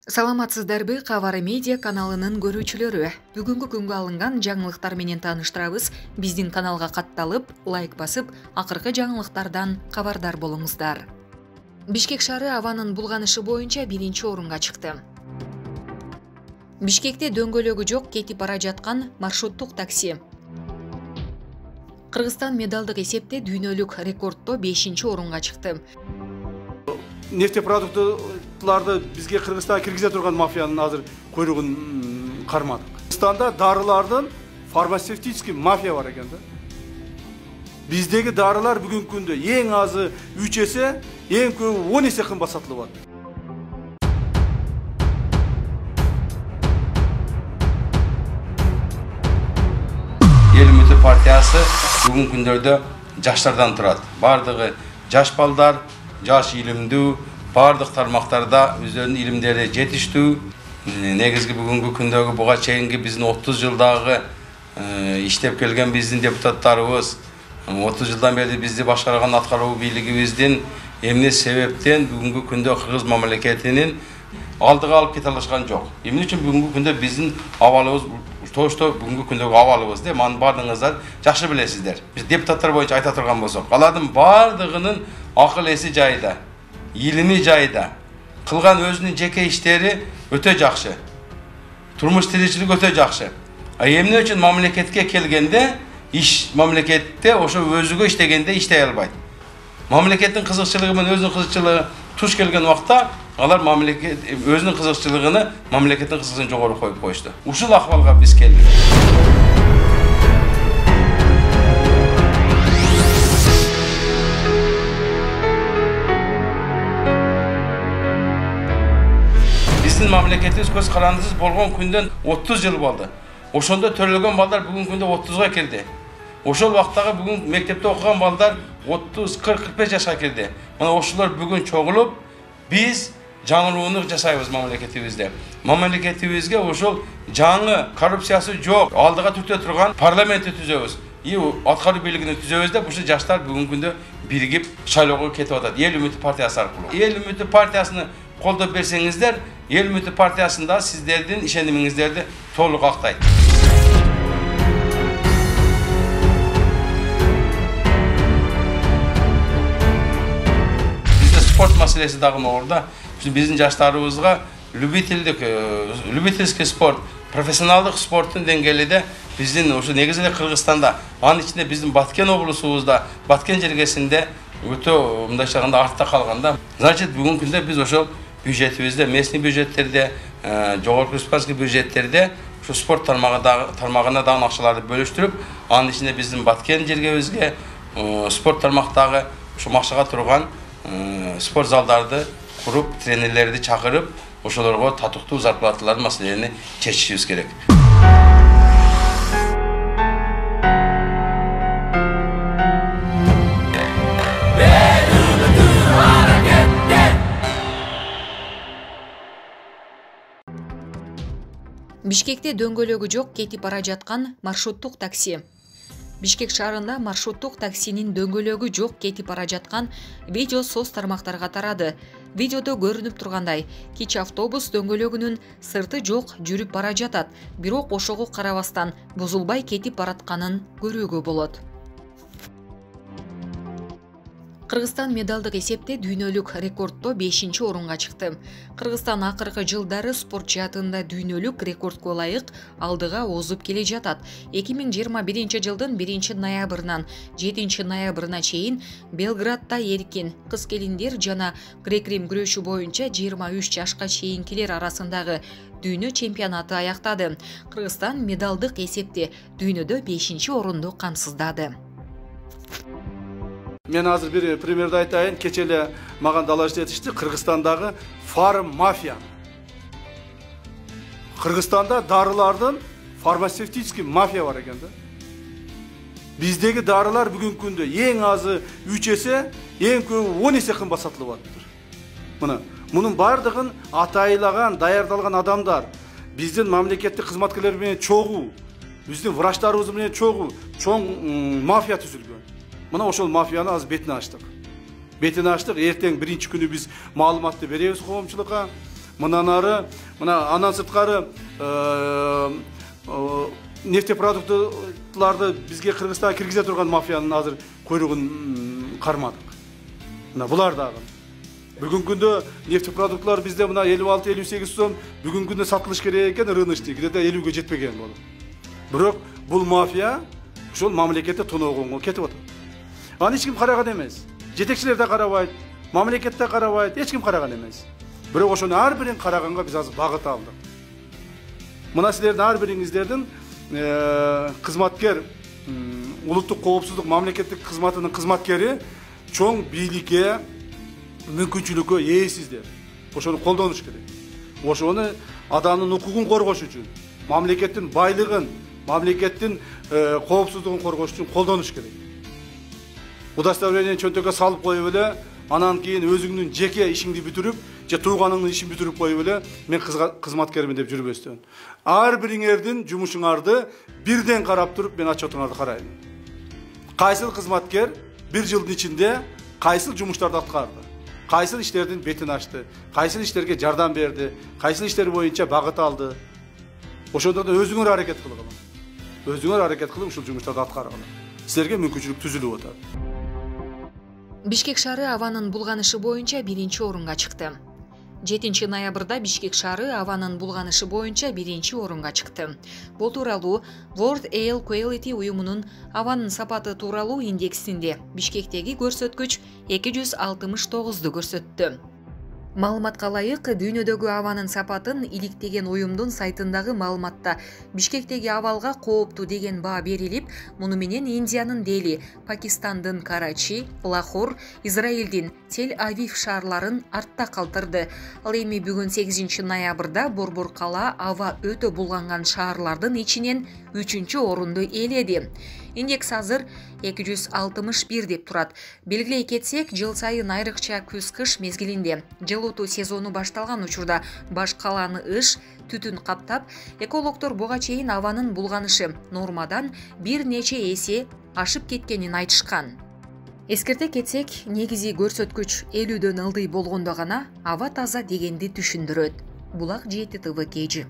Саламатсыздарбы, Кабары медиа каналынын көрүүчүлөрү. Бүгүнкү күнгө алынган жаңылыктар менен тааныштырабыз. Биздин каналга катталып, лайк басып, акыркы жаңылыктардан кабардар болуңуздар. Бишкек шаары абанын булганышы боюнча 1-орунга чыкты. Бишкекте дөңгөлөгү жок кетип бара жаткан маршруттук такси. Кыргызстан медалдык эсепте дүйнөлүк рекордто 5-орунга чыкты. Нефтепродуктларды бизге Кыргызстанга киргизе турган мафиянын азыр көйрөгүн кармадык. Кыргызстанда дарылардын фармацевтический мафия бар экен да. Биздеги дарылар бүгүнкү күндө эң азы 3 эсе, эң көбү 10 эсе кымбат сатылып атат. Эл Үмүтү партиясы бүгүнкү күндөрдө жаштардан турат. Бардыгы жаш балдар, жаш илимдүү, бардык тармактарда өздөрүнүн илимдери жетиштүү. Негизги бүгүнкү күндөгү буга чейинки биздин 30 жылдагы иштеп келген биздин депутаттарыбыз, 30 жылдан бери бизди башкарган аткаруу бийлигибиздин эмне себептен бүгүнкү күндө кыргыз мамлекетинин алдыга алып кете алышкан жок. Эмне үчүн бүгүнкү күндө биздин абалыбыз тошто бүгүнкү күндөгү абалыбыз деп маны бардыгыңыздар жакшы билесиздер. Биз депутаттар боюнча айта турган болсок, алардын бардыгынын акыл эси жайда, илими жайда, кылган өзүнүн жеке иштери өтө жакшы. Турмуш тиричилик өтө жакшы. Эмне үчүн мамлекетке келгенде, мамлекетте ошо өзүгө иштегенде иштей албайт. Мамлекеттин кызыкчылыгы менен өзүнүн кызыкчылыгы туш келген убакта алар мамлекет өзүнүн кызыкчылыгын мамлекеттин кызыкчылыгын жогору коюп коюшту. Ушул акыбалга биз келдик. Биздин мамлекетибиз көз карандысыз болгон күндөн 30 жыл болду. Ошондо төрөлгөн балдар бүгүнкү күндө 30га кирди. Ошол убактагы бүгүн мектепте окуган балдар 30, 40, 45 жашка кирди. Мына ошолор бүгүн чогулуп, биз жаңылууну жасайбыз мамлекетибизде. Мамлекетибизге ошол жаңы коррупциясы жок, алдыга түртө турган парламентти түзөбүз. Аткаруу бийлигини түзөбүз деп ушул жаштар бүгүнкү күндө биригип шайлоого кетип атат. Эл Үмүтү партиясы аркылуу. Эл Үмүтү партиясыны колдоп берсеңиздер, Эл Үмүтү партиясында сиздердин ишенимиңиздерди толук актайт. Бизде спорт маселеси дагы орда. Биздин жаштарыбызга любительский спорт, профессионалдык спорттун деңгээлиде биздин ушу негизинде Кыргызстанда, анын ичинде биздин Баткен облусубузда, Баткен жергесинде өтө мындай чагында артта калганда. Значит, бүгүнкү күндө биз ошол бюджетибизде, местный бюджеттерде, жогорку республикалык бюджеттерде ушу спорт тармагына дагы акчаларды бөлүштүрүп, анын ичинде биздин Баткен жергебизге спорт тармактагы ушу максага турган спорт залдарды куруп, тренерлерди чакырып, ошолорго татыктуу зарплаталар маселени чечишибиз керек. Бишкекте дөңгөлөгү жок кетип бара жаткан маршруттук такси. Бишкек шаарында маршруттук таксинин дөңгөлөгү жок кетип бара жаткан видео соц тармактарга тарады. Видеодо көрүнүп тургандай, кичи автобус дөңгөлөгүнүн сырты жок жүрүп бара жатат, бирок ошого карабастан бузулбай кетип баратканын көрүүгө болот. Кыргызстан медалдык эсепте дүйнөлүк рекордто 5-орунга чыкты. Кыргызстан акыркы жылдары спорт жаатында дүйнөлүк рекордко ылайык алдыга озуп келе жатат. 2021 жылдын 1-ноябрынан 7-ноябрына чейин Белградда эркин кыз-келиндер жана грек-рим күрөшү боюнча 23 жашка чейинкилер арасындагы дүйнө чемпионаты аяктады. Кыргызстан медалдык эсепте дүйнөдө 5-орунду камсыздады. Мен азыр бир примерди айтайын. Кечеле маған далаш жетишти Кыргызстандагы фарм мафия. Кыргызстанда дарылардын фармацевтический мафия бар экен да. Биздеги дарылар бүгүнкү күндө эң азы 3 эсе, эң көбү 10 эсе кымбат сатылып атат. Мунун бардыгын атайлаган, даярдалган адамдар, биздин мамлекеттик кызматкерлер менен чогуу, биздин врачтарыбыз менен чогуу, чоң мафия түзүлгөн. Мына ошол мафияны азыр бетин ачтык. Эртең биринчи күнү биз маалыматты беребиз коомчулукка. Мындан ары, мына андан сырткары нефтепродуктларды бизге Кыргызстанга киргизе турган мафиянын азыр көйрөгүн кармадык. Мына булар дагы. Бүгүнкү күндө нефтепродуктлар бизде мына 56-58 сом, бүгүнкү күндө сатылыш керек экен, рыночный, где-то 50ге жетпеген болуп. Бирок бул мафия ушул мамлекетте тоноогонго кетип атат. Аны эч ким караган эмес. Жетекчилер да карабайт, мамлекет да карабайт, эч ким караган эмес. Бирок ошону ар бирин караганга биз азыр багыт алдык. Мына силердин ар бириңиздердин кызматкер, улуттук коопсуздук мамлекеттик кызматынын кызматкери чоң бийликке, мүмкүнчүлүккө ээсиздер. Ошону колдонуш керек. Ошону адамдын укугун коргош үчүн, мамлекеттин байлыгын, мамлекеттин коопсуздугун коргош үчүн колдонуш керек. Удостоверение чөнтөккө салып коюп эле, анан кийин өзүңдүн жеке ишиңди бүтүрүп, же тууганыңдын ишин бүтүрүп коюп эле, мен кызматкермин деп жүрбөстөн. Ар бириңердин жумушуңарды бирден карап туруп, мен отчетуңарды карайм. Кайсыл кызматкер бир жылдын ичинде кайсыл жумуштарды аткарды? Кайсыл иштердин бетин ачты? Кайсыл иштерге жардам берди? Кайсыл иштер боюнча багыт алды? Ошондордон өзүңөр аракет кылгыла. Өзүңөр аракет кылып ушул жумуштарды аткаргыла. Силерге мүмкүнчүлүк түзүлүп атат. Бишкек шаары абанын булганышы боюнча 1-чи орунга чыкты. 7 ноябрда Бишкек шаары абанын булганышы боюнча 1-чи орунга чыкты. Бул тууралуу World Air Quality уюмунун абанын сапаты тууралуу индексинде Бишкектеги көрсөткүч 269ду көрсөттү. Маалыматка ылайык, дүйнөдөгү абанын сапатын иликтеген уюмдун сайтындагы маалыматта Бишкектеги абалга кооптуу деген баа берилип, муну менен Индиянын Дели, Пакистандын Карачи, Лахор, Израилдин Тель-Авив шаарларын артта калтырды. Ал эми бүгүн 8 ноябрда Борбор кала аба өтө булганган шаарлардын ичинен 3-чү орунду ээледи. Индекс азыр 261 деп турат. Белгилей кетсек, жыл сайын айрыкча күз-кыш мезгилинде жылытуу сезону башталган учурда баш каланы ыш, түтүн каптап, экологдор буга чейин абанын булганышы нормадан бир нече эсе ашып кеткенин айтышкан. Эскерте кетсек, негизи көрсөткүч 50дөн ылдый болгондо гана аба таза дегенди түшүндүрөт. Булак жети ТВ KG.